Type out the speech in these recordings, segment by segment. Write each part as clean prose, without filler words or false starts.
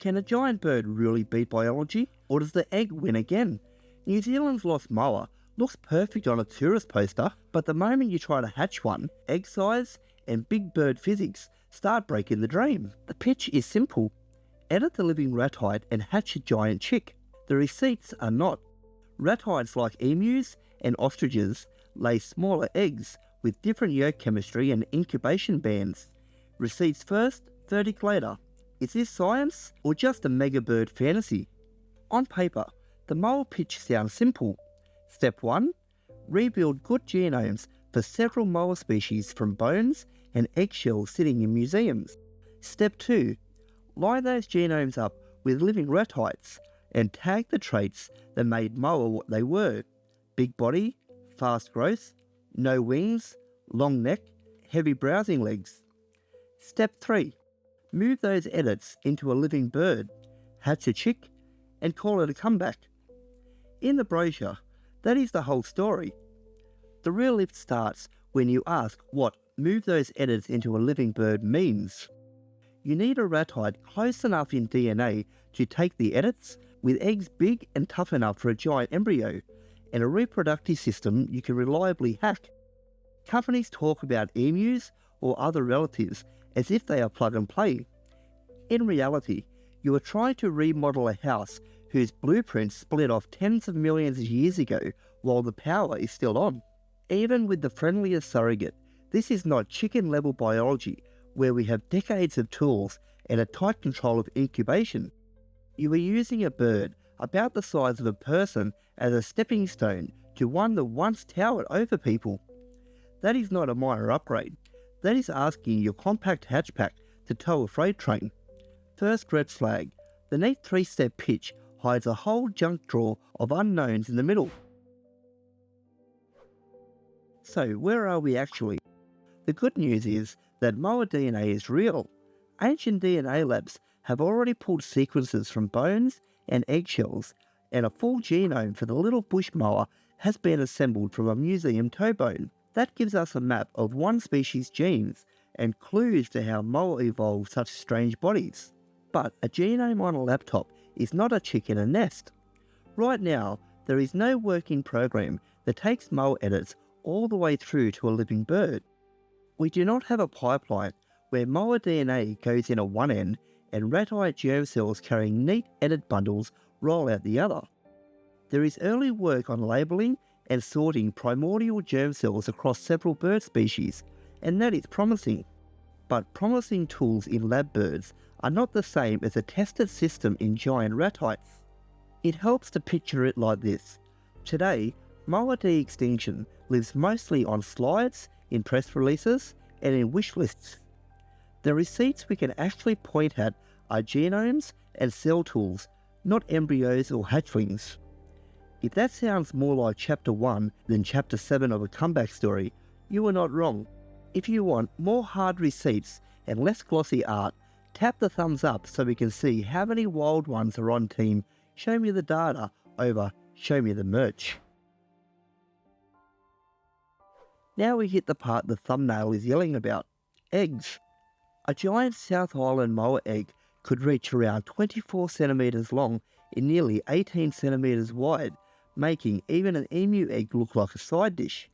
Can a giant bird really beat biology, or does the egg win again? New Zealand's lost moa looks perfect on a tourist poster, but the moment you try to hatch one, egg size and big bird physics start breaking the dream. The pitch is simple. Edit the living ratite and hatch a giant chick. The receipts are not. Ratites like emus and ostriches lay smaller eggs with different yolk chemistry and incubation bands. Receipts first, verdict later. Is this science or just a mega bird fantasy? On paper, the moa pitch sounds simple. Step 1. Rebuild good genomes for several moa species from bones and eggshells sitting in museums. Step 2. Line those genomes up with living ratites and tag the traits that made moa what they were. Big body, fast growth, no wings, long neck, heavy browsing legs. Step 3. Move those edits into a living bird, hatch a chick, and call it a comeback. In the brochure, that is the whole story. The real lift starts when you ask what move those edits into a living bird means. You need a ratite close enough in DNA to take the edits, with eggs big and tough enough for a giant embryo, and a reproductive system you can reliably hack. Companies talk about emus or other relatives as if they are plug and play. In reality, you are trying to remodel a house whose blueprints split off tens of millions of years ago while the power is still on. Even with the friendliest surrogate, this is not chicken-level biology where we have decades of tools and a tight control of incubation. You are using a bird about the size of a person as a stepping stone to one that once towered over people. That is not a minor upgrade. That is asking your compact hatchback to tow a freight train. First red flag, the neat 3-step pitch hides a whole junk drawer of unknowns in the middle. So where are we actually? The good news is that moa DNA is real. Ancient DNA labs have already pulled sequences from bones and eggshells, and a full genome for the little bush moa has been assembled from a museum toe bone. That gives us a map of one species' genes and clues to how moa evolved such strange bodies. But a genome on a laptop is not a chick in a nest. Right now, there is no working program that takes moa edits all the way through to a living bird. We do not have a pipeline where moa DNA goes in at one end and ratite germ cells carrying neat edit bundles roll out the other. There is early work on labelling and sorting primordial germ cells across several bird species, and that is promising. But promising tools in lab birds are not the same as a tested system in giant ratites. It helps to picture it like this. Today, Moa De-Extinction lives mostly on slides, in press releases, and in wish lists. The receipts we can actually point at are genomes and cell tools, not embryos or hatchlings. If that sounds more like Chapter 1 than Chapter 7 of a comeback story, you are not wrong. If you want more hard receipts and less glossy art, tap the thumbs up so we can see how many wild ones are on team Show Me the Data over Show Me the Merch. Now we hit the part the thumbnail is yelling about. Eggs. A giant South Island moa egg could reach around 24 centimetres long and nearly 18 centimetres wide, making even an emu egg look like a side dish.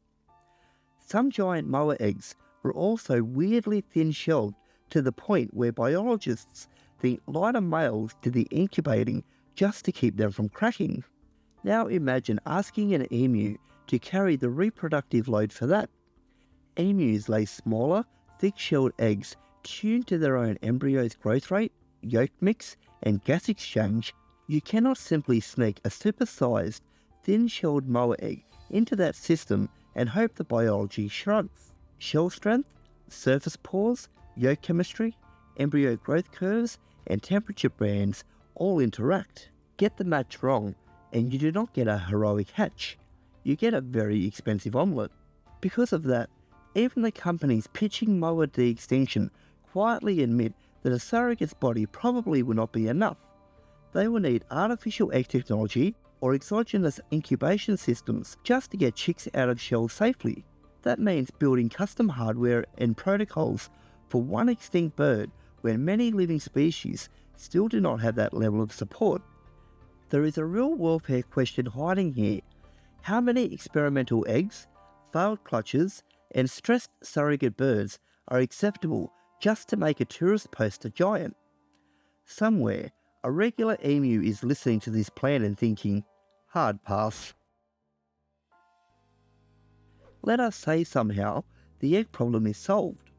Some giant moa eggs were also weirdly thin-shelled to the point where biologists think lighter males did the incubating just to keep them from cracking. Now imagine asking an emu to carry the reproductive load for that. Emus lay smaller, thick-shelled eggs tuned to their own embryo's growth rate, yolk mix, and gas exchange. You cannot simply sneak a supersized, thin-shelled moa egg into that system and hope the biology shrinks. Shell strength, surface pores, yolk chemistry, embryo growth curves, and temperature bands all interact. Get the match wrong, and you do not get a heroic hatch. You get a very expensive omelette. Because of that, even the companies pitching Moa De-Extinction quietly admit that a surrogate's body probably will not be enough. They will need artificial egg technology or exogenous incubation systems just to get chicks out of shells safely. That means building custom hardware and protocols for one extinct bird when many living species still do not have that level of support. There is a real welfare question hiding here. How many experimental eggs, failed clutches, and stressed surrogate birds are acceptable just to make a tourist poster giant? Somewhere, a regular emu is listening to this plan and thinking, hard pass. Let us say somehow the egg problem is solved.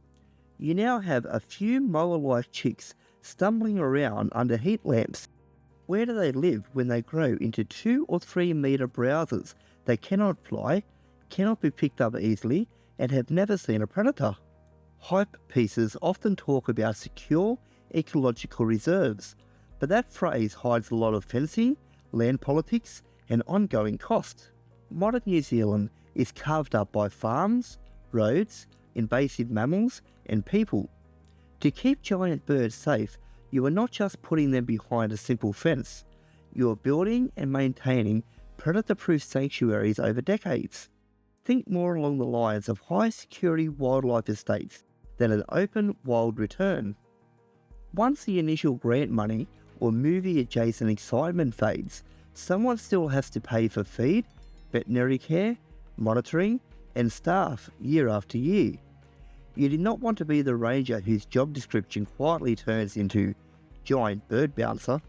You now have a few moa-like chicks stumbling around under heat lamps. Where do they live when they grow into 2 or 3 metre browsers that cannot fly, cannot be picked up easily, and have never seen a predator? Hype pieces often talk about secure ecological reserves, but that phrase hides a lot of fencing, land politics, and ongoing cost. Modern New Zealand is carved up by farms, roads, invasive mammals, and people. To keep giant birds safe, you are not just putting them behind a simple fence, you are building and maintaining predator-proof sanctuaries over decades. Think more along the lines of high-security wildlife estates than an open, wild return. Once the initial grant money or movie-adjacent excitement fades, someone still has to pay for feed, veterinary care, monitoring, and staff year after year. You do not want to be the ranger whose job description quietly turns into giant bird bouncer.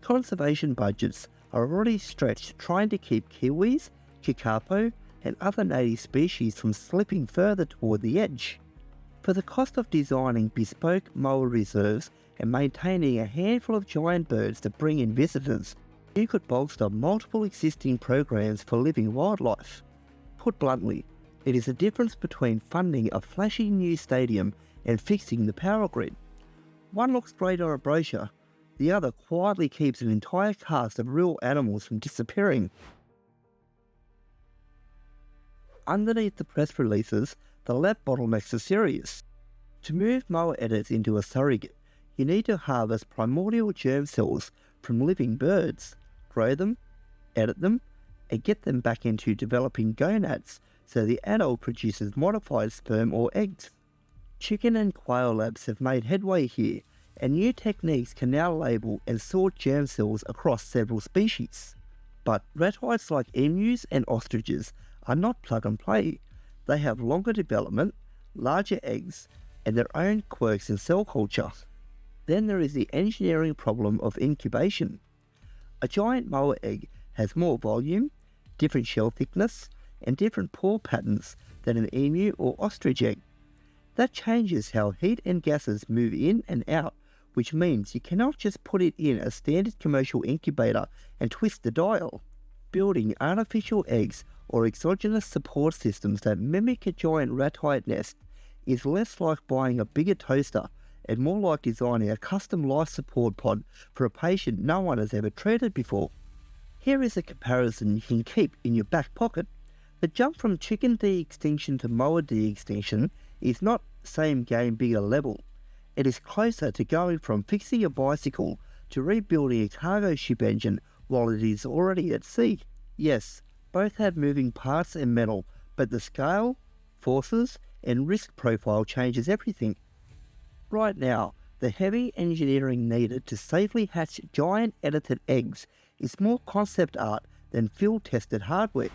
Conservation budgets are already stretched trying to keep kiwis, kikapo, and other native species from slipping further toward the edge. For the cost of designing bespoke moa reserves and maintaining a handful of giant birds to bring in visitors, you could bolster multiple existing programs for living wildlife. Put bluntly, it is the difference between funding a flashy new stadium and fixing the power grid. One looks great on a brochure, the other quietly keeps an entire cast of real animals from disappearing. Underneath the press releases, the lab bottlenecks are serious. To move moa edits into a surrogate, you need to harvest primordial germ cells from living birds, grow them, edit them, and get them back into developing gonads so the adult produces modified sperm or eggs. Chicken and quail labs have made headway here, and new techniques can now label and sort germ cells across several species. But ratites like emus and ostriches are not plug and play. They have longer development, larger eggs, and their own quirks in cell culture. Then there is the engineering problem of incubation. A giant moa egg has more volume, different shell thickness, and different pore patterns than an emu or ostrich egg. That changes how heat and gases move in and out, which means you cannot just put it in a standard commercial incubator and twist the dial. Building artificial eggs or exogenous support systems that mimic a giant ratite nest is less like buying a bigger toaster and more like designing a custom life support pod for a patient no one has ever treated before. Here is a comparison you can keep in your back pocket. The jump from chicken de-extinction to Moa De-Extinction is not same game bigger level. It is closer to going from fixing a bicycle to rebuilding a cargo ship engine while it is already at sea. Yes, both have moving parts and metal, but the scale, forces, and risk profile changes everything. Right now, the heavy engineering needed to safely hatch giant edited eggs is more concept art than field-tested hardware.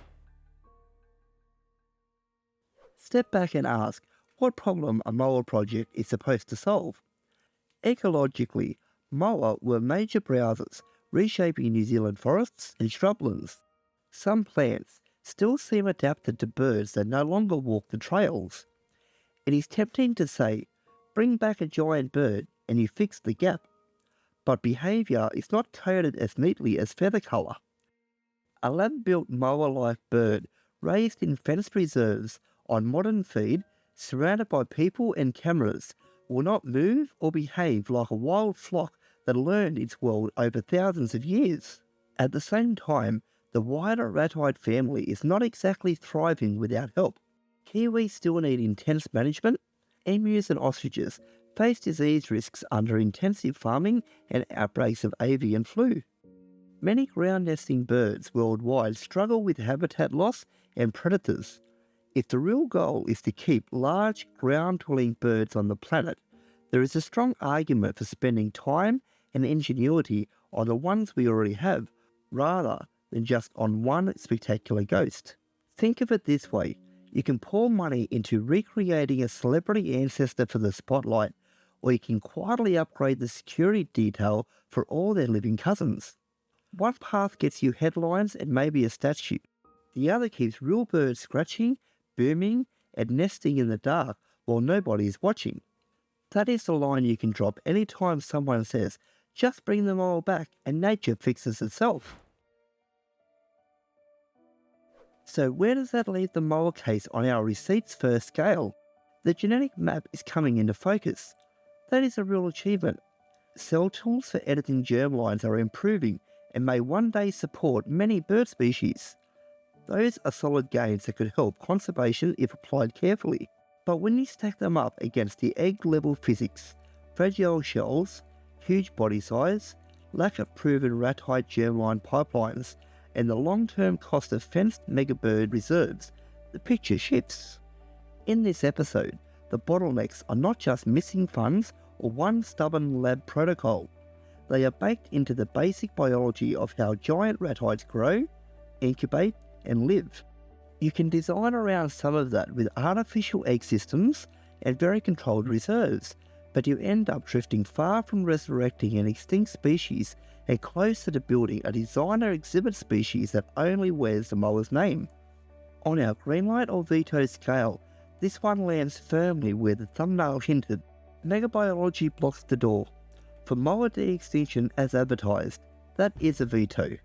Step back and ask what problem a moa project is supposed to solve. Ecologically, moa were major browsers, reshaping New Zealand forests and shrublands. Some plants still seem adapted to birds that no longer walk the trails. It is tempting to say, bring back a giant bird and you fix the gap. But behaviour is not coded as neatly as feather colour. A lab-built moa-like bird raised in fenced reserves on modern feed, surrounded by people and cameras, will not move or behave like a wild flock that learned its world over thousands of years. At the same time, the wider ratite family is not exactly thriving without help. Kiwis still need intense management. Emus and ostriches face disease risks under intensive farming and outbreaks of avian flu. Many ground nesting birds worldwide struggle with habitat loss and predators. If the real goal is to keep large ground-dwelling birds on the planet, there is a strong argument for spending time and ingenuity on the ones we already have, rather than just on one spectacular ghost. Think of it this way: you can pour money into recreating a celebrity ancestor for the spotlight, or you can quietly upgrade the security detail for all their living cousins. One path gets you headlines and maybe a statue. The other keeps real birds scratching, booming, and nesting in the dark while nobody is watching. That is the line you can drop anytime someone says, "Just bring them all back and nature fixes itself." So where does that leave the molar case on our receipts first scale? The genetic map is coming into focus. That is a real achievement. Cell tools for editing germlines are improving and may one day support many bird species. Those are solid gains that could help conservation if applied carefully. But when you stack them up against the egg-level physics, fragile shells, huge body size, lack of proven ratite germline pipelines, and the long-term cost of fenced megabird reserves, the picture shifts. In this episode, the bottlenecks are not just missing funds or one stubborn lab protocol. They are baked into the basic biology of how giant ratites grow, incubate, and live. You can design around some of that with artificial egg systems and very controlled reserves, but you end up drifting far from resurrecting an extinct species and closer to building a designer exhibit species that only wears the mower's name. On our greenlight or veto scale, this one lands firmly where the thumbnail hinted. Megabiology blocks the door. For Moa De-Extinction as advertised, that is a veto.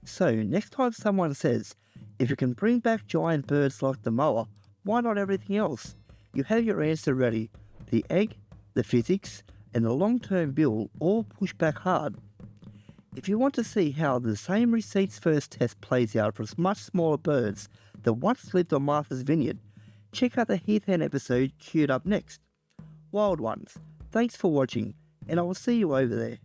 So next time someone says, if you can bring back giant birds like the moa, why not everything else? You have your answer ready. The egg, the physics, and the long-term build all push back hard. If you want to see how the same receipts first test plays out for much smaller birds that once lived on Martha's Vineyard, check out the Heath Hen episode queued up next. Wild ones, thanks for watching, and I will see you over there.